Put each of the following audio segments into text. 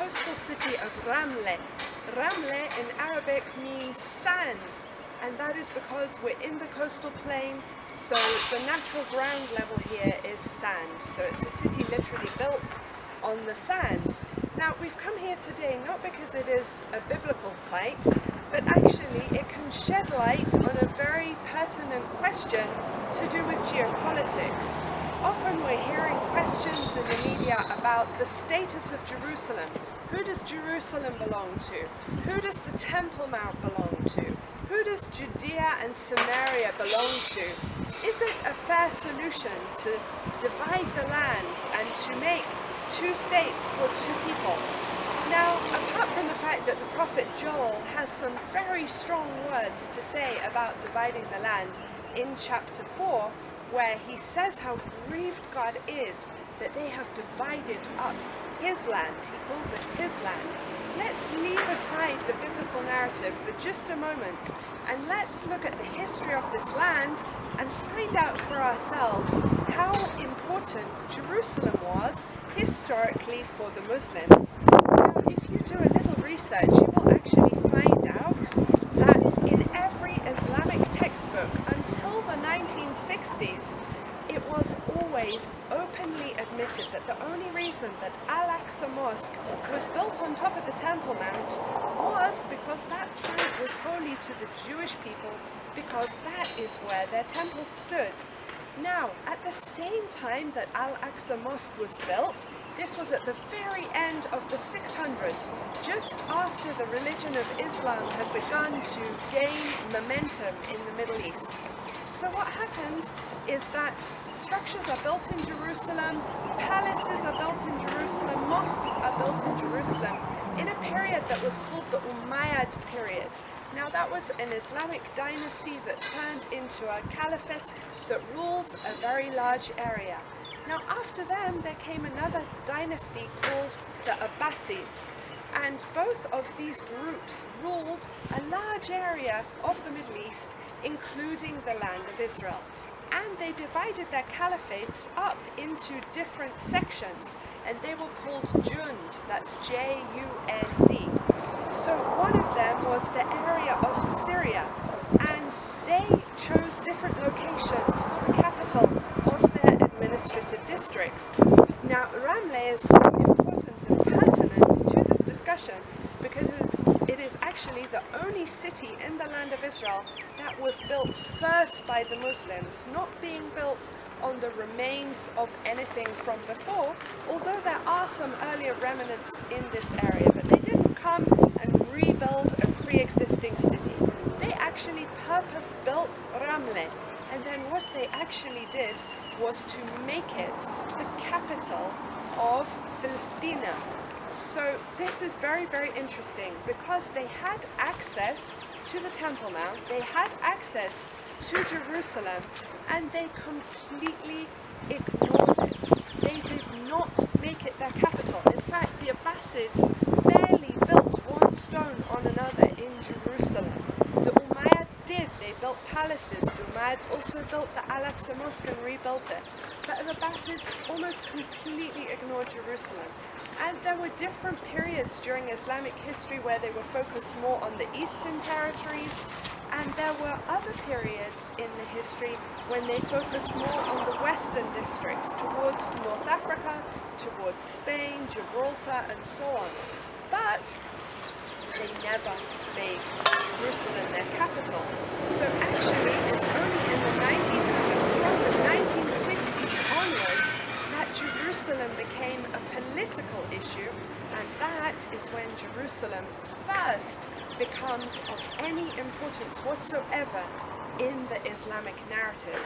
coastal city of Ramle. Ramle in Arabic means sand, and that is because we're in the coastal plain, so the natural ground level here is sand. So it's a city literally built on the sand. Now we've come here today not because it is a biblical site, but actually it can shed light on a very pertinent question to do with geopolitics. Often we're hearing questions in the media about the status of Jerusalem. Who does Jerusalem belong to? Who does the Temple Mount belong to? Who does Judea and Samaria belong to? Is it a fair solution to divide the land and to make two states for two people? Now, apart from the fact that the prophet Joel has some very strong words to say about dividing the land in chapter 4, where he says how grieved God is that they have divided up his land. He calls it his land. Let's leave aside the biblical narrative for just a moment and let's look at the history of this land and find out for ourselves how important Jerusalem was historically for the Muslims. Now, if you do a little research, you will actually find out that in every Islamic textbook until the 1960s, it was always openly admitted that the only reason that Al-Aqsa Mosque was built on top of the Temple Mount was because that site was holy to the Jewish people, because that is where their temple stood. Now, at the same time that Al-Aqsa Mosque was built, this was at the very end of the 600s, just after the religion of Islam had begun to gain momentum in the Middle East. So what happens is that structures are built in Jerusalem, palaces are built in Jerusalem, mosques are built in Jerusalem in a period that was called the Umayyad period. Now that was an Islamic dynasty that turned into a caliphate that ruled a very large area. Now after them there came another dynasty called the Abbasids, and both of these groups ruled a large area of the Middle East, including the land of Israel. And they divided their caliphates up into different sections, and they were called Jund, that's J-U-N-D. So one of them was the area of Syria, and they chose different locations for the capital of their administrative districts. Now Ramle is so important and pertinent to this discussion because it is actually the only city in the land of Israel that was built first by the Muslims, not being built on the remains of anything from before, although there are some earlier remnants in this area, but they didn't come and rebuild a pre-existing city. They actually purpose-built Ramle, and then what they actually did was to make it the capital of Palestine. So this is very, very interesting because they had access to the Temple Mount, they had access to Jerusalem, and they completely ignored it. They did not make it their capital. In fact, the Abbasids barely built one stone on another in Jerusalem. The Umayyads did. They built palaces. The Umayyads also built the Al-Aqsa Mosque and rebuilt it. But the Abbasids almost completely ignored Jerusalem. And there were different periods during Islamic history where they were focused more on the eastern territories, and there were other periods in the history when they focused more on the western districts, towards North Africa, towards Spain, Gibraltar, and so on. But they never made Jerusalem their capital. So actually, it's only in the 1900s, from the 1960s onwards, that Jerusalem became a political issue, and that is when Jerusalem first becomes of any importance whatsoever in the Islamic narrative.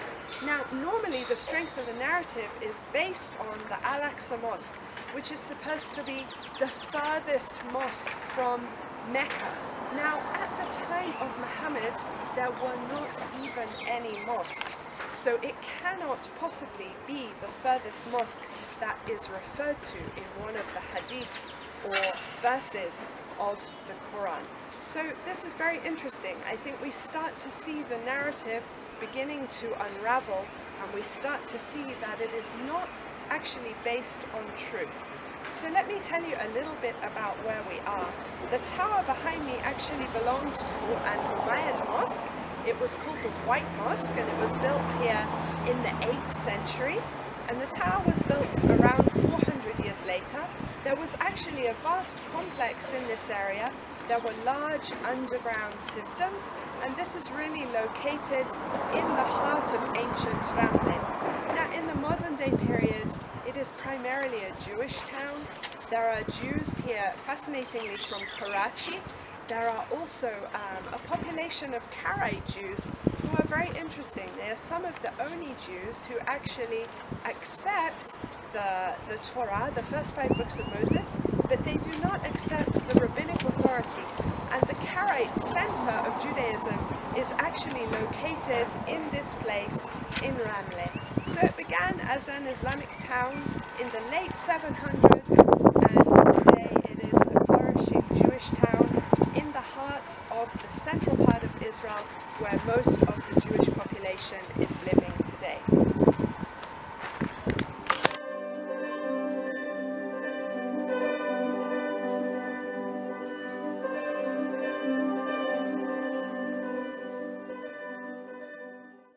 Now, normally the strength of the narrative is based on the Al-Aqsa Mosque, which is supposed to be the furthest mosque from Mecca. Now, at the time of Muhammad, there were not even any mosques, so it cannot possibly be the furthest mosque that is referred to in one of the hadiths or verses of the Quran. So this is very interesting. I think we start to see the narrative beginning to unravel, and we start to see that it is not actually based on truth. So let me tell you a little bit about where we are. The tower behind me actually belonged to an Umayyad mosque. It was called the White Mosque, and it was built here in the 8th century. And the tower was built around 400 years later. There was actually a vast complex in this area. There were large underground systems, and this is really located in the heart of ancient Ramle. Now, in the modern day period, it is primarily a Jewish town. There are Jews here, fascinatingly, from Karachi. There are also a population of Karaite Jews who are very interesting. They are some of the only Jews who actually accept the Torah, the first 5 books of Moses, but they do not accept the rabbinic authority. And the Karaite center of Judaism is actually located in this place in Ramle. So it began as an Islamic town in the late 700s, and today it is a flourishing Jewish town in the heart of the central part of Israel, where most of the Jewish population is living today.